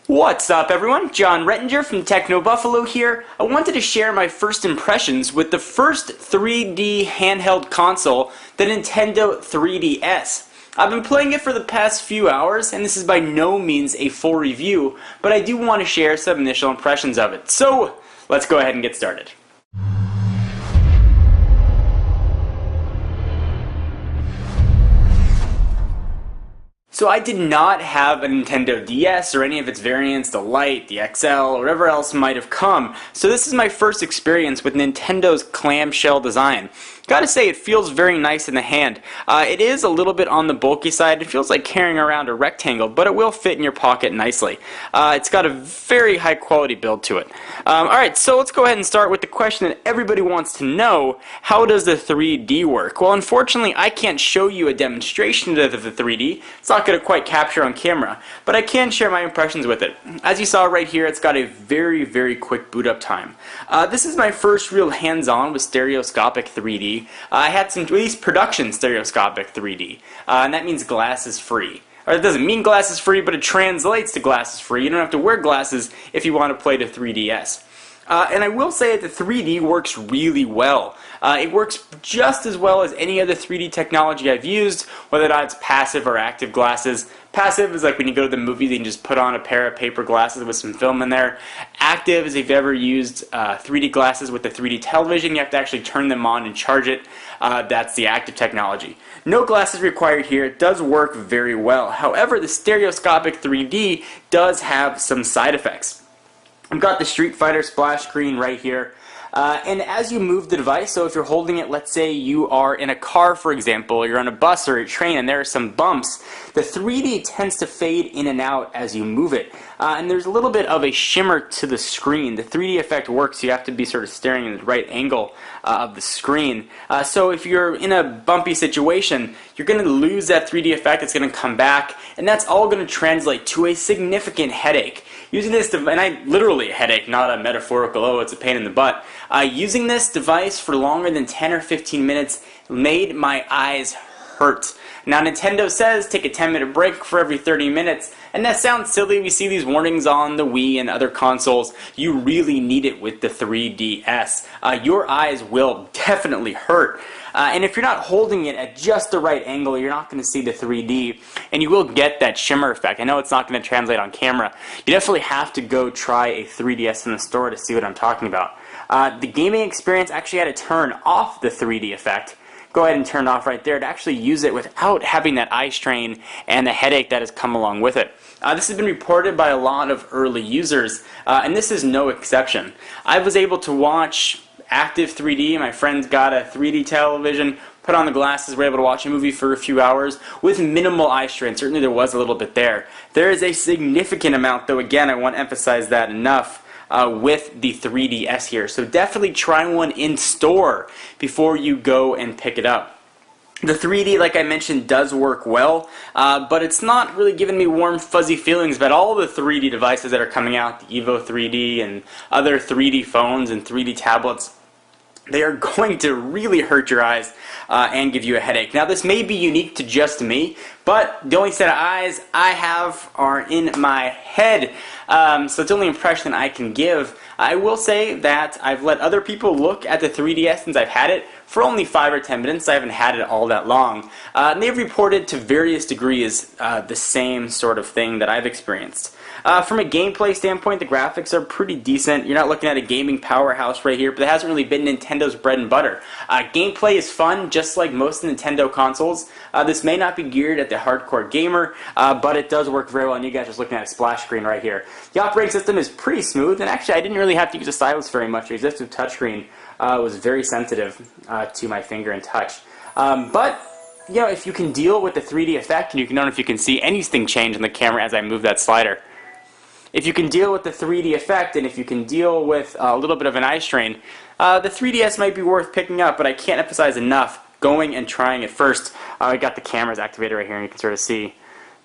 What's up everyone? John Rettinger from Techno Buffalo here. I wanted to share my first impressions with the first 3D handheld console, the Nintendo 3DS. I've been playing it for the past few hours, and this is by no means a full review, but I do want to share some initial impressions of it. So, let's go ahead and get started. So I did not have a Nintendo DS or any of its variants, the Lite, the XL, or whatever else might have come. So this is my first experience with Nintendo's clamshell design. Gotta say, it feels very nice in the hand. It is a little bit on the bulky side. It feels like carrying around a rectangle, but it will fit in your pocket nicely. It's got a very high quality build to it. Alright, so let's go ahead and start with the question that everybody wants to know. How does the 3D work? Well, unfortunately, I can't show you a demonstration of the 3D. It's not going to quite capture on camera, but I can share my impressions with it. As you saw right here, it's got a very, very quick boot up time. This is my first real hands-on with stereoscopic 3D. I had some, at least production stereoscopic 3D, and that means glasses free. Or it doesn't mean glasses free, but it translates to glasses free. You don't have to wear glasses if you want to play the 3DS. And I will say that the 3D works really well. It works just as well as any other 3D technology I've used, whether or not it's passive or active glasses. Passive is like when you go to the movies, you can just put on a pair of paper glasses with some film in there. Active is if you've ever used 3D glasses with the 3D television, you have to actually turn them on and charge it. That's the active technology. No glasses required here. It does work very well. However, the stereoscopic 3D does have some side effects. I've got the Street Fighter splash screen right here. And as you move the device, so if you're holding it, let's say you are in a car, for example, or you're on a bus or a train and there are some bumps, the 3D tends to fade in and out as you move it. And there's a little bit of a shimmer to the screen. The 3D effect works, you have to be sort of staring in the right angle of the screen. So if you're in a bumpy situation, you're going to lose that 3D effect, it's going to come back, and that's all going to translate to a significant headache. Using this device, and literally a headache, not a metaphorical, oh, it's a pain in the butt. Using this device for longer than 10 or 15 minutes made my eyes hurt. Now Nintendo says take a 10-minute break for every 30 minutes, and that sounds silly. We see these warnings on the Wii and other consoles. You really need it with the 3DS. Your eyes will definitely hurt. And if you're not holding it at just the right angle, you're not going to see the 3D, and you will get that shimmer effect. I know it's not going to translate on camera. You definitely have to go try a 3DS in the store to see what I'm talking about. The gaming experience actually had to turn off the 3D effect. Go ahead and turn it off right there to actually use it without having that eye strain and the headache that has come along with it. This has been reported by a lot of early users, and this is no exception. I was able to watch active 3D. My friends got a 3D television, put on the glasses, were able to watch a movie for a few hours with minimal eye strain. Certainly there was a little bit there. There is a significant amount, though again I want to emphasize that enough, with the 3DS here. So definitely try one in store before you go and pick it up. The 3D, like I mentioned, does work well, but it's not really giving me warm, fuzzy feelings about all the 3D devices that are coming out, the Evo 3D and other 3D phones and 3D tablets. They are going to really hurt your eyes and give you a headache. Now, this may be unique to just me, but the only set of eyes I have are in my head, so it's the only impression I can give. I will say that I've let other people look at the 3DS since I've had it for only 5 or 10 minutes. I haven't had it all that long. And they've reported to various degrees the same sort of thing that I've experienced. From a gameplay standpoint, the graphics are pretty decent. You're not looking at a gaming powerhouse right here, but it hasn't really been Nintendo's bread and butter. Gameplay is fun, just like most Nintendo consoles. This may not be geared at the hardcore gamer, but it does work very well, and you guys are just looking at a splash screen right here. The operating system is pretty smooth, and actually I didn't really have to use a stylus very much. The resistive touchscreen was very sensitive to my finger and touch. But you know, if you can deal with the 3D effect, and you can know if you can see anything change on the camera as I move that slider. If you can deal with the 3D effect, and if you can deal with a little bit of an eye strain, the 3DS might be worth picking up, but I can't emphasize enough going and trying it first. I got the cameras activated right here, and you can sort of see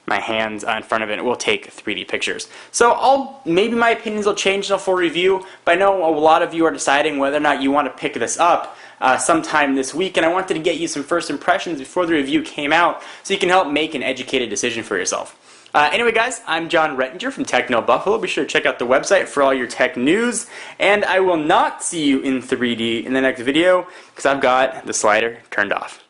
my hands in front of it. It will take 3D pictures. So maybe my opinions will change in a full review, but I know a lot of you are deciding whether or not you want to pick this up sometime this week, and I wanted to get you some first impressions before the review came out so you can help make an educated decision for yourself. Anyway, guys, I'm John Rettinger from Techno Buffalo. Be sure to check out the website for all your tech news. And I will not see you in 3D in the next video because I've got the slider turned off.